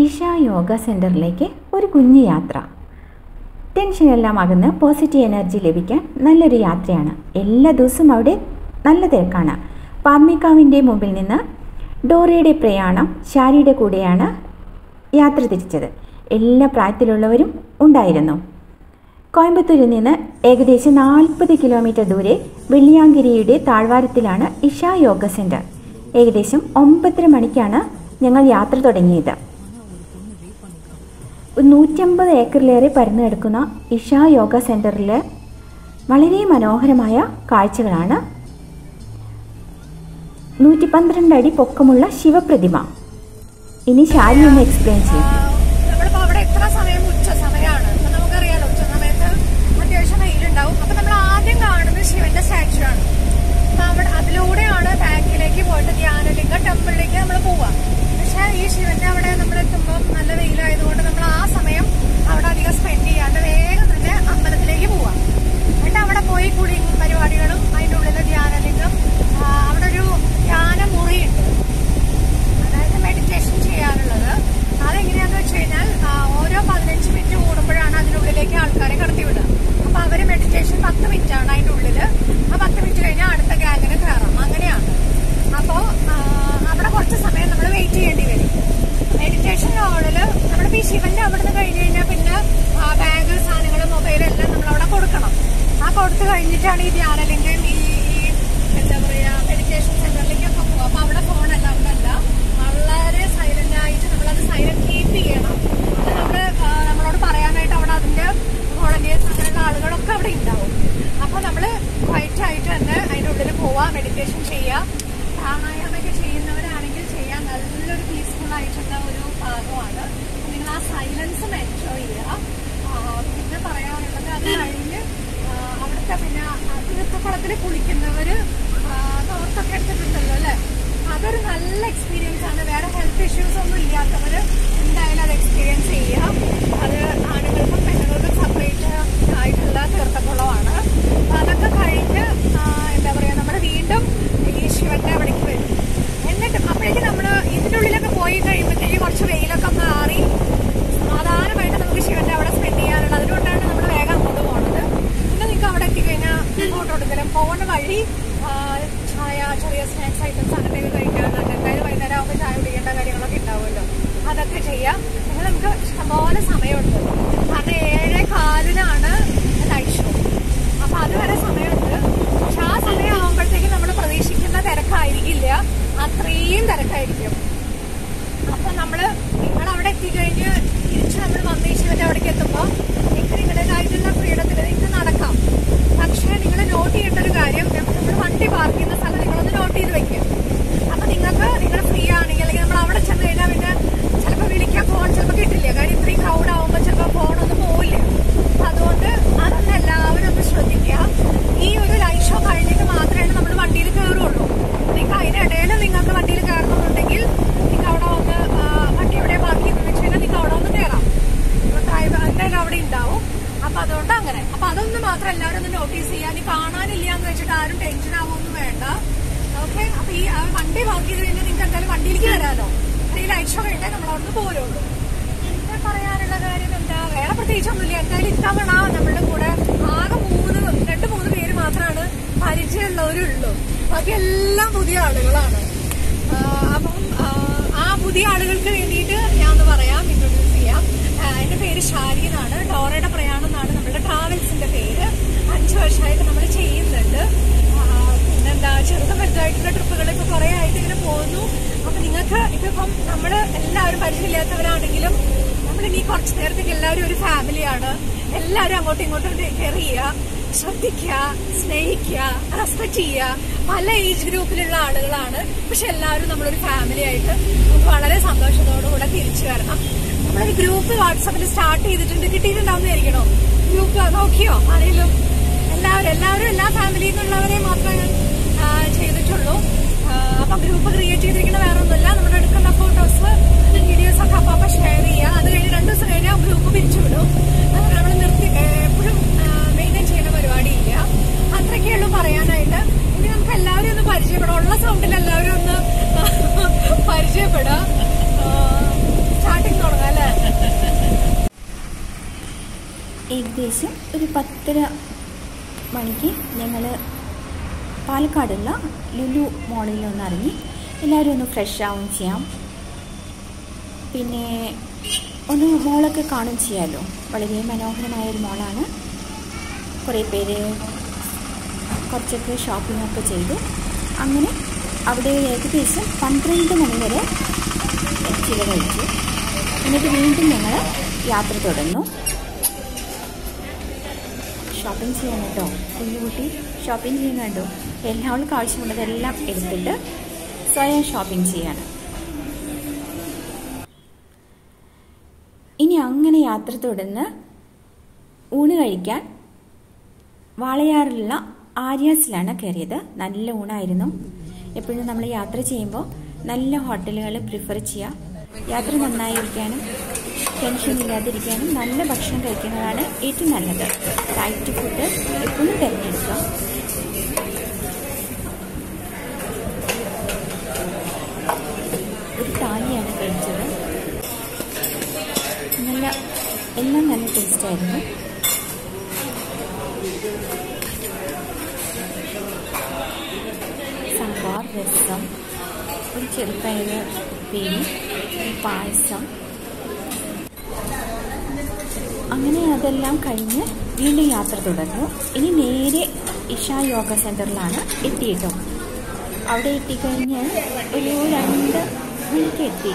ഇഷ യോഗ സെൻറ്ററിലേക്ക് ഒരു കുഞ്ഞു യാത്ര. ടെൻഷനെല്ലാം അകന്ന് പോസിറ്റീവ് എനർജി ലഭിക്കാൻ നല്ലൊരു യാത്രയാണ്. എല്ലാ ദിവസവും അവിടെ നല്ല തിരക്കാണ്. പാദ്മികാവിൻ്റെ മുമ്പിൽ നിന്ന് ഡോറയുടെ പ്രയാണം ശാരിയുടെ കൂടെയാണ് യാത്ര തിരിച്ചത്. എല്ലാ പ്രായത്തിലുള്ളവരും ഉണ്ടായിരുന്നു. കോയമ്പത്തൂരിൽ നിന്ന് ഏകദേശം 40 കിലോമീറ്റർ ദൂരെ വെള്ളിയാങ്കിരിയുടെ താഴ്വാരത്തിലാണ് ഇഷ യോഗ സെൻറ്റർ. ഏകദേശം 9:30 മണിക്കാണ് ഞങ്ങൾ യാത്ര തുടങ്ങിയത്. 150 ഏക്കറിലേറെ പരന്നു കിടക്കുന്ന ഇഷ യോഗ സെൻറ്ററിൽ വളരെ മനോഹരമായ കാഴ്ചകളാണ്. 112 അടി പൊക്കമുള്ള ശിവപ്രതിമ. ഇനി ശാരി ഒന്ന് എക്സ്പ്ലെയിൻ ചെയ്യും. ശിവന്റെ സ്റ്റാച്ചു ആണ്. അതിലൂടെയാണ് ബാക്കിലേക്ക് പോയിട്ട് ധ്യാനലിംഗ ടെമ്പിളിലേക്ക് നമ്മൾ പോവാ. പക്ഷെ ഈ ശിവന്റെ അവിടെ നമ്മൾ എത്തുമ്പോൾ നല്ല വെയിലായതുകൊണ്ട് നമ്മൾ ആ സമയം അവിടെ അധികം സ്പെൻഡ് ചെയ്യാണ്ട് വേഗം തന്നെ അമ്പലത്തിലേക്ക് പോവാം. എന്നിട്ട് അവിടെ പോയി കുളി പരിപാടികളും അതിൻ്റെ ഉള്ളിലെ ധ്യാനലിംഗം, അവിടെ ഒരു ധ്യാനമുറിയുണ്ട്, അതായത് മെഡിറ്റേഷൻ ചെയ്യാനുള്ളത്. അതെങ്ങനെയാന്ന് വെച്ച് കഴിഞ്ഞാൽ ഓരോ 15 മിനിറ്റ് കൂടുമ്പോഴാണ് അതിനുള്ളിലേക്ക് ആൾക്കാരെ കടത്തിവിടുക. അപ്പൊ അവര് മെഡിറ്റേഷൻ 10 മിനിറ്റ് ആണ് അതിന്റെ ഉള്ളില്. ആ 10 മിനിറ്റ് കഴിഞ്ഞാൽ അടുത്ത ഗാങ്ങിന് കയറാം. അങ്ങനെയാണ്. അപ്പോ അവിടെ കുറച്ച് സമയം നമ്മൾ വെയിറ്റ് ചെയ്യേണ്ടി വരും. മെഡിറ്റേഷൻ ഹാളില് നമ്മളിപ്പോ ഈ ശിവന്റെ അവിടുന്ന് കഴിഞ്ഞ് കഴിഞ്ഞാൽ പിന്നെ ബാഗ്, സാധനങ്ങൾ, മൊബൈൽ എല്ലാം നമ്മൾ അവിടെ കൊടുക്കണം. ആ കൊടുത്തു കഴിഞ്ഞിട്ടാണ് ഈ ധ്യാനലിംഗം ഈ എന്താ പറയാ മെഡിറ്റേഷൻ സെന്ററിലേക്കൊക്കെ പോകും. അപ്പൊ അവിടെ ഫോണല്ല, അവിടെ അല്ല, വളരെ സൈലന്റ് ആയിട്ട് നമ്മളത് സൈലന്റ് കീപ്പ് ചെയ്യണം. അത് നമ്മളോട് പറയാനായിട്ട് അവിടെ അതിന്റെ വോളണ്ടിയേഴ്സ് അങ്ങനെയുള്ള ആളുകളൊക്കെ അവിടെ ഉണ്ടാവും. അപ്പൊ നമ്മള് ക്വൈറ്റ് ആയിട്ട് തന്നെ അതിന്റെ ഉള്ളിൽ പോവാ, മെഡിറ്റേഷൻ ചെയ്യാം. പ്രാണായാമൊക്കെ ചെയ്യുന്നവരാണെങ്കിൽ ചെയ്യാൻ നല്ലൊരു പീസ്ഫുൾ ആയിട്ടുള്ള ഒരു ഭാഗമാണ്. നിങ്ങൾ ആ സൈലൻസും എൻജോയ് ചെയ്യുക. പിന്നെ പറയാനുള്ളത്, അത് കഴിഞ്ഞ് അവിടുത്തെ പിന്നെ തീർത്ഥക്കുളത്തിൽ കുളിക്കുന്നവര് തോർത്തൊക്കെ എടുത്തിട്ടുണ്ടല്ലോ അല്ലെ, അതൊരു നല്ല എക്സ്പീരിയൻസ് ആണ്. വേറെ ഹെൽത്ത് ഇഷ്യൂസ് ഒന്നും ഇല്ലാത്തവര് എന്തായാലും അത് എക്സ്പീരിയൻസ് ചെയ്യാം. അത് ആണുങ്ങൾക്കും പെണ്ണുങ്ങൾക്കും സെപ്പറേറ്റ് ആയിട്ടുള്ള തീർത്ഥക്കുളമാണ്. അതൊക്കെ കഴിഞ്ഞ് എന്താ പറയാ നമ്മള് വീണ്ടും ഈ ശിവന്റെ അവിടേക്ക് വരും. എന്നിട്ട് അപ്പോഴേക്കും നമ്മള് ഇതിന്റെ ഉള്ളിലൊക്കെ പോയി കഴിയുമ്പോഴത്തേക്ക് കുറച്ച് വെയിലൊക്കെ മാറി സാധാരണമായിട്ട് നമുക്ക് ശിവന്റെ അവിടെ സ്പെൻഡ് ചെയ്യാനുള്ളത്. അതുകൊണ്ടാണ് നമ്മൾ വേഗം അങ്ങോട്ട് പോകുന്നത്. പിന്നെ നിങ്ങൾക്ക് അവിടെ എത്തിക്കഴിഞ്ഞാൽ ഫോട്ടോ എടുക്കലും പോകുന്ന വഴി ചായ, ചെറിയ സ്നാക്സ് ഐറ്റംസ് അങ്ങനെയൊക്കെ കഴിക്കാറുണ്ട്. എന്തായാലും വൈകുന്നേരം ആകുമ്പോൾ ചായ കുടിക്കേണ്ട കാര്യങ്ങളൊക്കെ ഉണ്ടാവുമല്ലോ, അതൊക്കെ ചെയ്യാം. നിങ്ങൾ നമുക്ക് ഇഷ്ടംപോലെ സമയമുണ്ട്. കാരണം 7:15 ലൈറ്റ് ഷോ. അപ്പൊ അതുവരെ സമയമുണ്ട്. പക്ഷെ ആ സമയം ആകുമ്പോഴത്തേക്കും നമ്മൾ പ്രതീക്ഷിക്കുന്ന തിരക്കായിരിക്കില്ല, അത്രയും തിരക്കായിരിക്കും. അപ്പൊ നിങ്ങളവിടെ എത്തിക്കഴിഞ്ഞ് തിരിച്ച് നമ്മൾ വന്ന് ശിവന്റെ അവിടേക്ക് എത്തുമ്പോൾ നിങ്ങൾക്ക് നിങ്ങളുടേതായിട്ടുള്ള ഫ്രീഡത്തിൽ നിങ്ങൾക്ക് നടക്കാം. പക്ഷെ നിങ്ങൾ നോട്ട് ചെയ്യേണ്ട ഒരു കാര്യം, നമ്മൾ വണ്ടി പാർക്ക് ചെയ്യുന്ന സ്ഥലം നിങ്ങളൊന്ന് നോട്ട് ചെയ്ത് വെക്കുക. അപ്പൊ നിങ്ങൾ ഫ്രീ ആണെങ്കിൽ, അല്ലെങ്കിൽ നമ്മൾ അവിടെ ചെന്ന് കഴിഞ്ഞാൽ പിന്നെ ചിലപ്പോൾ വിളിക്കാൻ ഫോൺ ചിലപ്പോൾ കിട്ടില്ല. കാര്യം ഇത്രയും ക്രൗഡ് ആവുമ്പോൾ ചിലപ്പോൾ ഫോണൊന്നും പോവില്ല. അതുകൊണ്ട് അതൊന്നും എല്ലാവരും ഒന്ന് ശ്രദ്ധിക്കുക. ഈ ഒരു ലൈവ് ഷോ കഴിഞ്ഞിട്ട് മാത്രമേ നമ്മൾ വണ്ടിയിൽ കയറുള്ളൂ. നിങ്ങൾക്ക് അതിനിടയിൽ നിങ്ങൾക്ക് വണ്ടിയിൽ കയറണമെന്നുണ്ടെങ്കിൽ നിങ്ങൾക്ക് അവിടെ വന്ന് വണ്ടി എവിടെ പാർക്ക് ചെയ്ത് വെച്ച് കഴിഞ്ഞാൽ നിങ്ങൾക്ക് അവിടെ ഒന്ന് കയറാം. ഡ്രൈവർ എന്തായാലും അവിടെ ഉണ്ടാവും. അപ്പൊ അതുകൊണ്ട് അങ്ങനെ. അപ്പൊ അതൊന്നും മാത്രം എല്ലാവരും ഒന്ന് നോട്ടീസ് ചെയ്യാൻ. ഈ കാണാനില്ല എന്ന് വെച്ചിട്ട് ആരും ടെൻഷൻ ആവുമൊന്നും വേണ്ട. ഓക്കെ. അപ്പൊ ഈ വണ്ടി പാർക്ക് ചെയ്ത് കഴിഞ്ഞാൽ നിങ്ങൾക്ക് എന്തായാലും വണ്ടിയിലേക്ക് വരാമല്ലോ. ഈ ലൈറ്റ് ഷോ കഴിഞ്ഞാൽ നമ്മൾ അവിടെ നിന്ന് പോരുള്ളൂ. പിന്നെ പറയാനുള്ള കാര്യം എന്താ, വേറെ പ്രത്യേകിച്ചൊന്നുമില്ല. എന്തായാലും ഇത്തവണ നമ്മളുടെ കൂടെ ആകെ 2-3 പേര് മാത്രമാണ് പരിചയമുള്ളവരുള്ളൂ. ബാക്കി എല്ലാം പുതിയ ആളുകളാണ്. അപ്പം ആ പുതിയ ആളുകൾക്ക് വേണ്ടിയിട്ട് ഞാൻ ഒന്ന് പറയാം, ഇൻട്രൊഡ്യൂസ് ചെയ്യാം. എന്റെ പേര് ശാരി എന്നാണ്. ഡോറയുടെ പ്രയാണം എന്നാണ് നമ്മുടെ ട്രാവൽസിന്റെ പേര്. 5 വർഷമായിട്ട് നമ്മൾ ചെയ്യുന്നുണ്ട്. പിന്നെന്താ, ചെറുതും വലുതായിട്ടുള്ള ട്രിപ്പുകൾ ഇപ്പൊ കുറെ ആയിട്ട് ഇങ്ങനെ പോകുന്നു. അപ്പൊ നിങ്ങൾക്ക് ഇപ്പം നമ്മള് എല്ലാവരും പരിചയമില്ലാത്തവരാണെങ്കിലും നമ്മളിനി കുറച്ചു നേരത്തേക്ക് എല്ലാവരും ഒരു ഫാമിലിയാണ്. എല്ലാവരും അങ്ങോട്ടും ഇങ്ങോട്ടും കെയർ ചെയ്യുക, ശ്രദ്ധിക്കുക, സ്നേഹിക്കുക, റെസ്പെക്ട് ചെയ്യുക. പല ഏജ് ഗ്രൂപ്പിലുള്ള ആളുകളാണ്. പക്ഷെ എല്ലാവരും നമ്മളൊരു ഫാമിലി ആയിട്ട് നമുക്ക് വളരെ സന്തോഷത്തോടുകൂടെ തിരിച്ചു വരണം. നമ്മളൊരു ഗ്രൂപ്പ് വാട്സാപ്പിൽ സ്റ്റാർട്ട് ചെയ്തിട്ടുണ്ട്. കിട്ടിയിട്ടുണ്ടാവുന്ന വിചാരിക്കണോ? ഗ്രൂപ്പ് നോക്കിയോ? ആരെങ്കിലും? എല്ലാവരും എല്ലാ ഫാമിലിയിൽ നിന്നുള്ളവരെ മാത്രമേ ചെയ്തിട്ടുള്ളൂ. അപ്പൊ ഗ്രൂപ്പ് ക്രിയേറ്റ് ചെയ്തിരിക്കുന്ന വേറെ ഒന്നുമില്ല. നമ്മൾ എടുക്കുന്ന ഫോട്ടോസ്, വീഡിയോസ് ഒക്കെ അപ്പൊ ഷെയർ ചെയ്യുക. അത് കഴിഞ്ഞ് 2 ദിവസം കഴിഞ്ഞാൽ ഗ്രൂപ്പ് പിരിച്ചുവിടും. നമ്മൾ എപ്പോഴും മെയിൻറ്റെയിൻ ചെയ്യുന്ന പരിപാടിയില്ല. അത്രയ്ക്കുള്ളൂ പറയാനായിട്ട്. ഇനി നമുക്ക് എല്ലാവരും ഒന്ന് പരിചയപ്പെടാം. ഉള്ള സൗണ്ടിൽ എല്ലാവരും ഒന്ന് പരിചയപ്പെടാം. സ്റ്റാർട്ടിങ് തുടങ്ങാം. ഏകദേശം ഒരു 10:30 മണിക്ക് ഞങ്ങൾ പാലക്കാടുള്ള ലുലു മോളിലൊന്ന് ഇറങ്ങി. എല്ലാവരും ഒന്ന് ഫ്രഷ് ആവും ചെയ്യാം, പിന്നെ ഒന്ന് മോളൊക്കെ കാണും ചെയ്യാമല്ലോ. വളരെ മനോഹരമായൊരു മോളാണ്. കുറേ പേര് കുറച്ചൊക്കെ ഷോപ്പിങ്ങൊക്കെ ചെയ്തു. അങ്ങനെ അവിടെ ഏകദേശം 12 മണി വരെ ചിലവഴിച്ചു. എന്നിട്ട് വീണ്ടും ഞങ്ങൾ യാത്ര തുടർന്നു. ഷോപ്പിംഗ് ചെയ്യാൻ കേട്ടോ, കുഞ്ഞുകുട്ടി ഷോപ്പിംഗ് ചെയ്യാൻ കണ്ടോ. എല്ലാവർക്കും ആവശ്യമുള്ളതെല്ലാം എടുത്തിട്ട് സ്വയം ഷോപ്പിംഗ് ചെയ്യാണ്. ഇനി അങ്ങനെ യാത്ര തുടർന്ന് ഊണ് കഴിക്കാൻ വാളയാറിലുള്ള ആര്യാസിലാണ് കയറിയത്. നല്ല ഊണായിരുന്നു. എപ്പോഴും നമ്മൾ യാത്ര ചെയ്യുമ്പോൾ നല്ല ഹോട്ടലുകൾ പ്രിഫർ ചെയ്യുക. യാത്ര നന്നായിരിക്കാനും ടെൻഷൻ ഇല്ലാതിരിക്കാനും നല്ല ഭക്ഷണം കഴിക്കുന്നതാണ് ഏറ്റവും നല്ലത്. ലൈറ്റ് ഫുഡ് എപ്പോഴും തിരഞ്ഞെടുക്കുക. ഒരു താലിയാണ് കഴിച്ചത്. എല്ലാം നല്ല ടേസ്റ്റായിരുന്നു. സാമ്പാർ, രസം, ഒരു ചെറുപയർ ഉപ്പേരി, പായസം. അങ്ങനെ അതെല്ലാം കഴിഞ്ഞ് വീണ്ടും യാത്ര തുടർന്നു. ഇനി നേരെ ഇഷ യോഗ സെൻറ്ററിലാണ് എത്തിയിട്ടോ. അവിടെ എത്തിക്കഴിഞ്ഞ് ഒരു 2 മണിക്ക് എത്തി.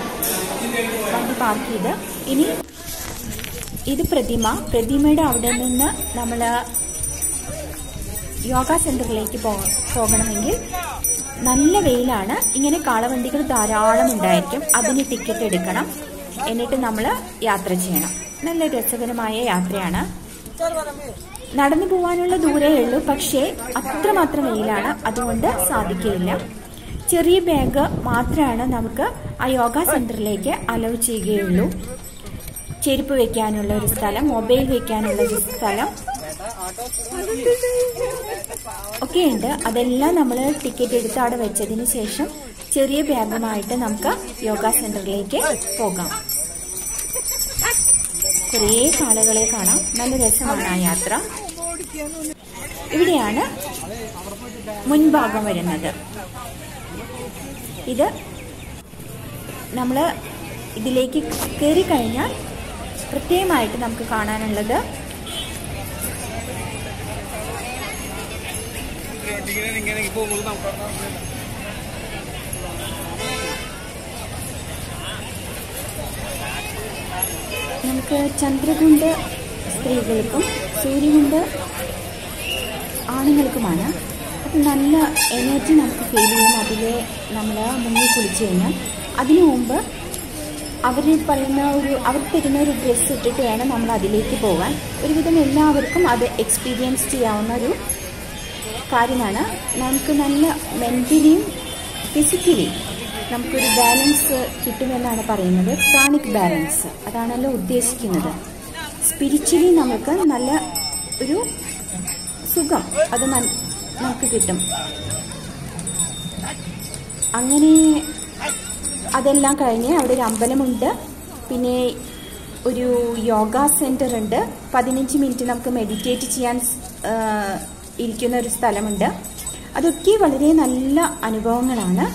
വണ്ടി പാർക്ക് ചെയ്ത് ഇനി ഇത് പ്രതിമയുടെ അവിടെ നിന്ന് നമ്മൾ യോഗ സെൻറ്ററിലേക്ക് പോകണമെങ്കിൽ നല്ല വെയിലാണ്. ഇങ്ങനെ കാളവണ്ടികൾ ധാരാളം ഉണ്ടായിരിക്കും. അതിന് ടിക്കറ്റ് എടുക്കണം. എന്നിട്ട് നമ്മൾ യാത്ര ചെയ്യണം. നല്ല രസകരമായ യാത്രയാണ്. നടന്നു പോകാനുള്ള ദൂരമേ ഉള്ളൂ, പക്ഷേ അത്രമാത്രം വെയിലാണ്, അതുകൊണ്ട് സാധിക്കില്ല. ചെറിയ ബാഗ് മാത്രമാണ് നമുക്ക് ആ യോഗ സെന്ററിലേക്ക് അലൗ ചെയ്യുകയുള്ളൂ. ചെരുപ്പ് വെക്കാനുള്ള ഒരു സ്ഥലം, മൊബൈൽ വെക്കാനുള്ള ഒരു സ്ഥലം ഒക്കെ ഉണ്ട്. അതെല്ലാം നമ്മൾ ടിക്കറ്റ് എടുത്ത് അവിടെ വെച്ചതിന് ശേഷം ചെറിയ ബാഗുമായിട്ട് നമുക്ക് യോഗ സെന്ററിലേക്ക് പോകാം. കുറേ കാളുകളെ കാണാം. നല്ല രസമാണ് ആ യാത്ര. ഇവിടെയാണ് മുൻഭാഗം വരുന്നത്. ഇത് നമ്മൾ ഇതിലേക്ക് കയറി കഴിഞ്ഞാൽ പ്രത്യേകമായിട്ട് നമുക്ക് കാണാനുള്ളത് നമുക്ക് ചന്ദ്രകുണ്ട് സ്ത്രീകൾക്കും സൂര്യകുണ്ട് ആണുങ്ങൾക്കുമാണ്. അപ്പം നല്ല എനർജി നമുക്ക് ഫീൽ ചെയ്യും. അതിൽ നമ്മൾ മുങ്ങി കുളിച്ച് കഴിഞ്ഞാൽ അതിനു മുമ്പ് അവർ തരുന്ന ഒരു ഡ്രസ്സ് ഇട്ടിട്ട് വേണം നമ്മൾ അതിലേക്ക് പോകാൻ. ഒരുവിധം എല്ലാവർക്കും അത് എക്സ്പീരിയൻസ് ചെയ്യാവുന്ന ഒരു കാര്യമാണ്. നമുക്ക് നല്ല മെൻ്റലിയും ഫിസിക്കലി നമുക്കൊരു ബാലൻസ് കിട്ടുമെന്നാണ് പറയുന്നത്. പ്രാണിക് ബാലൻസ് അതാണല്ലോ ഉദ്ദേശിക്കുന്നത്. സ്പിരിച്വലി നമുക്ക് നല്ല ഒരു സുഖം അത് നമുക്ക് കിട്ടും. അങ്ങനെ അതെല്ലാം കഴിഞ്ഞ് അവിടെ ഒരു അമ്പലമുണ്ട്, പിന്നെ ഒരു യോഗ സെൻറ്റർ ഉണ്ട്. 15 മിനിറ്റ് നമുക്ക് മെഡിറ്റേറ്റ് ചെയ്യാൻ ഇരിക്കുന്ന ഒരു സ്ഥലമുണ്ട്. അതൊക്കെ വളരെ നല്ല അനുഭവങ്ങളാണ്.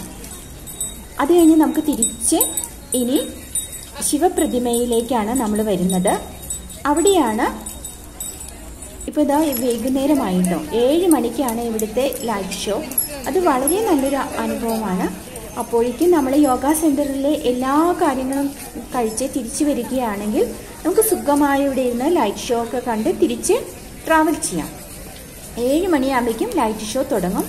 അത് കഴിഞ്ഞ് നമുക്ക് തിരിച്ച് ഇനി ശിവപ്രതിമയിലേക്കാണ് നമ്മൾ വരുന്നത്. അവിടെയാണ് ഇപ്പോൾ ഇതാ വൈകുന്നേരമായിട്ടോ 7 മണിക്കാണ് ഇവിടുത്തെ ലൈറ്റ് ഷോ. അത് വളരെ നല്ലൊരു അനുഭവമാണ്. അപ്പോഴേക്കും നമ്മൾ യോഗ സെൻറ്ററിലെ എല്ലാ കാര്യങ്ങളും കഴിച്ച് തിരിച്ചു വരികയാണെങ്കിൽ നമുക്ക് സുഖമായി ഇവിടെ ഇരുന്ന് ലൈറ്റ് ഷോ ഒക്കെ കണ്ട് തിരിച്ച് ട്രാവൽ ചെയ്യാം. 7 മണിയാകുമ്പോഴേക്കും ലൈറ്റ് ഷോ തുടങ്ങും.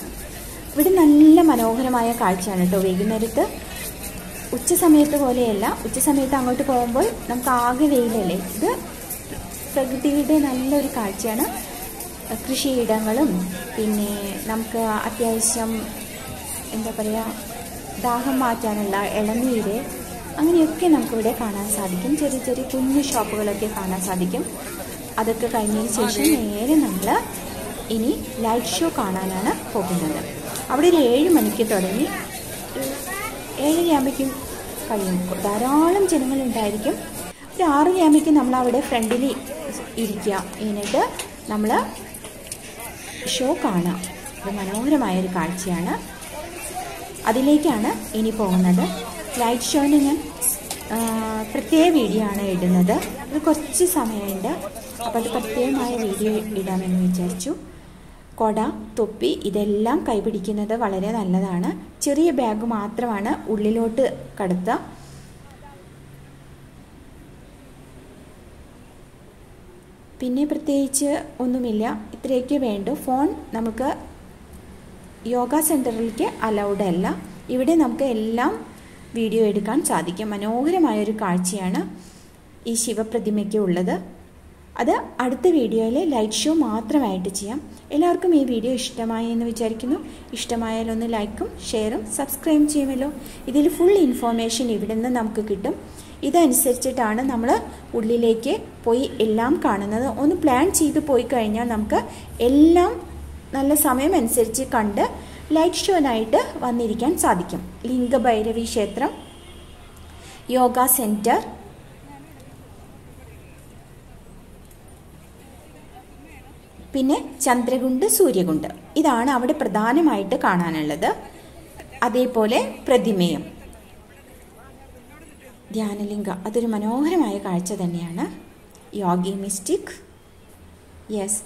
ഇവിടെ നല്ല മനോഹരമായ കാഴ്ചയാണ് കേട്ടോ വൈകുന്നേരത്ത്. ഉച്ച സമയത്ത് പോലെയല്ല. ഉച്ച സമയത്ത് അങ്ങോട്ട് പോകുമ്പോൾ നമുക്ക് ആകെ വെയിലല്ലേ. ഇത് പ്രകൃതിയുടെ നല്ലൊരു കാഴ്ചയാണ്. കൃഷിയിടങ്ങളും പിന്നെ നമുക്ക് അത്യാവശ്യം എന്താ പറയുക ദാഹം മാറ്റാനുള്ള ഇളനീര് അങ്ങനെയൊക്കെ നമുക്കിവിടെ കാണാൻ സാധിക്കും. ചെറിയ ചെറിയ കുഞ്ഞു ഷോപ്പുകളൊക്കെ കാണാൻ സാധിക്കും. അതൊക്കെ കഴിഞ്ഞതിന് ശേഷം നേരെ നമ്മൾ ഇനി ലൈറ്റ് ഷോ കാണാനാണ് പോകുന്നത്. അവിടെ ഒരു 7 മണിക്ക് തുടങ്ങി 7:30 ആകുമ്പോഴേക്കും കഴിയും. ധാരാളം ജനങ്ങളുണ്ടായിരിക്കും. ഒരു 6 ആകുമ്പോഴേക്കും നമ്മളവിടെ ഫ്രണ്ടിൽ ഇരിക്കുക. എന്നിട്ട് നമ്മൾ ഷോ കാണാം. ഇത് മനോഹരമായൊരു കാഴ്ചയാണ്. അതിലേക്കാണ് ഇനി പോകുന്നത്. ലൈറ്റ് ഷോന് ഞാൻ പ്രത്യേക വീഡിയോ ആണ് ഇടുന്നത്. അത് കുറച്ച് സമയമുണ്ട്, അപ്പോൾ അത് പ്രത്യേകമായ വീഡിയോ ഇടാമെന്ന് വിചാരിച്ചു. കൊട, തൊപ്പി ഇതെല്ലാം കൈപിടിക്കുന്നത് വളരെ നല്ലതാണ്. ചെറിയ ബാഗ് മാത്രമാണ് ഉള്ളിലോട്ട് കടത്തുക. പിന്നെ പ്രത്യേകിച്ച് ഒന്നുമില്ല, ഇത്രയൊക്കെ വേണ്ടു. ഫോൺ നമുക്ക് യോഗ സെൻറ്ററിലേക്ക് അലൗഡ് അല്ല. ഇവിടെ നമുക്ക് എല്ലാം വീഡിയോ എടുക്കാൻ സാധിക്കും. മനോഹരമായൊരു കാഴ്ചയാണ് ഈ ശിവപ്രതിമയ്ക്ക് ഉള്ളത്. അത് അടുത്ത വീഡിയോയിൽ ലൈറ്റ് ഷോ മാത്രമായിട്ട് ചെയ്യാം. എല്ലാവർക്കും ഈ വീഡിയോ ഇഷ്ടമായി എന്ന് വിചാരിക്കുന്നു. ഇഷ്ടമായാലൊന്ന് ലൈക്കും ഷെയറും സബ്സ്ക്രൈബ് ചെയ്യുമല്ലോ. ഇതിൽ ഫുൾ ഇൻഫോർമേഷൻ ഇവിടെ നിന്ന് നമുക്ക് കിട്ടും. ഇതനുസരിച്ചിട്ടാണ് നമ്മൾ ഉള്ളിലേക്ക് പോയി എല്ലാം കാണുന്നത്. ഒന്ന് പ്ലാൻ ചെയ്ത് പോയി കഴിഞ്ഞാൽ നമുക്ക് എല്ലാം നല്ല സമയമനുസരിച്ച് കണ്ട് ലൈറ്റ് ഷോനായിട്ട് വന്നിരിക്കാൻ സാധിക്കും. ലിംഗഭൈരവി ക്ഷേത്രം, യോഗ സെൻറ്റർ, പിന്നെ ചന്ദ്രകുണ്ട്, സൂര്യകുണ്ട്, ഇതാണ് അവിടെ പ്രധാനമായിട്ട് കാണാനുള്ളത്. അതേപോലെ പ്രതിമയും ധ്യാനലിംഗ, അതൊരു മനോഹരമായ കാഴ്ച തന്നെയാണ്. യോഗി മിസ്റ്റിക്, യെസ്,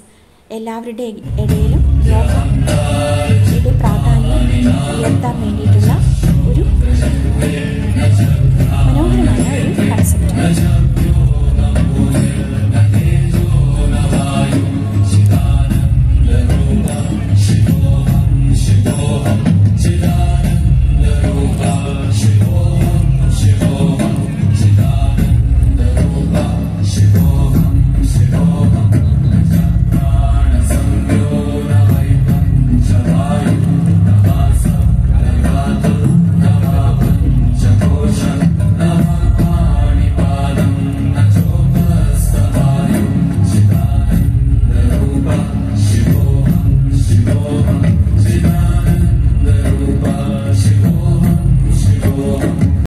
എല്ലാവരുടെ ഇടയിലും യോഗയുടെ പ്രാധാന്യം ഉയർത്താൻ വേണ്ടിയിട്ടുള്ള ഒരു മനോഹരമായ